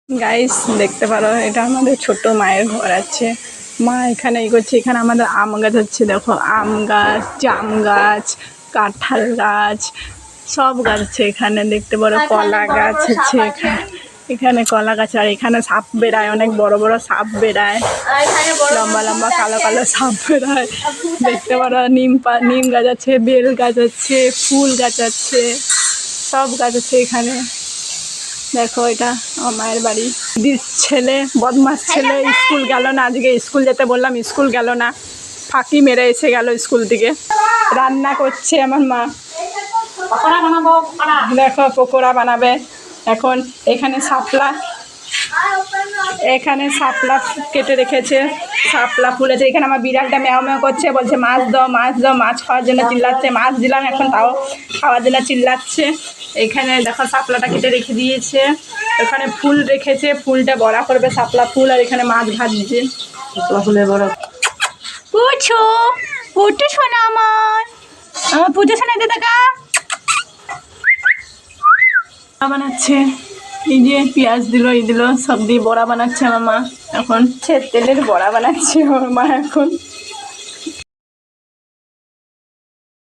Guys দেখতে পারো, এটা আমাদের ছোট মায়ের ঘর আছে। মা এখানে এগোচ্ছে। এখানে আমাদের আম গাছ হচ্ছে, দেখো আম গাছ, জাম গাছ, কাঁঠাল গাছ, সব গাছ আছে এখানে। দেখতে পারো কলা গাছ আছে এখানে। এখানে কলা গাছ, আর এখানে সাপ বেড়ায়, অনেক বড় বড় সাপ বেড়ায়, লম্বা লম্বা কালো কালো সাপ বেড়ায়। দেখতে পারো নিম গাছ আছে, বেল গাছ আছে, ফুল গাছ আছে, সব গাছ আছে এখানে। দেখো এটা আমার মায়ের বাড়ি। দিদির ছেলে, বদমাস ছেলে, স্কুল গেল না আজকে। স্কুল যেতে বললাম, স্কুল গেল না, ফাঁকি মেরে এসে গেল স্কুল থেকে। রান্না করছে আমার মা, দেখো পকোড়া বানাবে এখন। এখানে শাপলা কেটে রেখেছে, শাপলা ফুল আছে এখানে। আমার বিড়ালটা ম্যাও ম্যাও করছে, বলছে মাছ দাও মাছ দাও, মাছ খাওয়ার জন্য চিল্লাচ্ছে। মাছ দিলাম এখন, তাও খাওয়ার জন্য চিল্লাচ্ছে। এখানে দেখো শাপলাটা কেটে রেখে দিয়েছে। এখানে ফুল রেখেছে, ফুলটা বড়া করবে শাপলা ফুল। আর এখানে মাছ ভাজছে, শাপলা ফুলের বড়া। পুচু পুটু শোনা, আমার পুজো শোনা দেখা বানাচ্ছে। এই যে পেঁয়াজ দিল, এই দিল, সব দিয়ে বড়া বানাচ্ছে আমার মা এখন। তেলের বড়া বানাচ্ছে আমার মা এখন।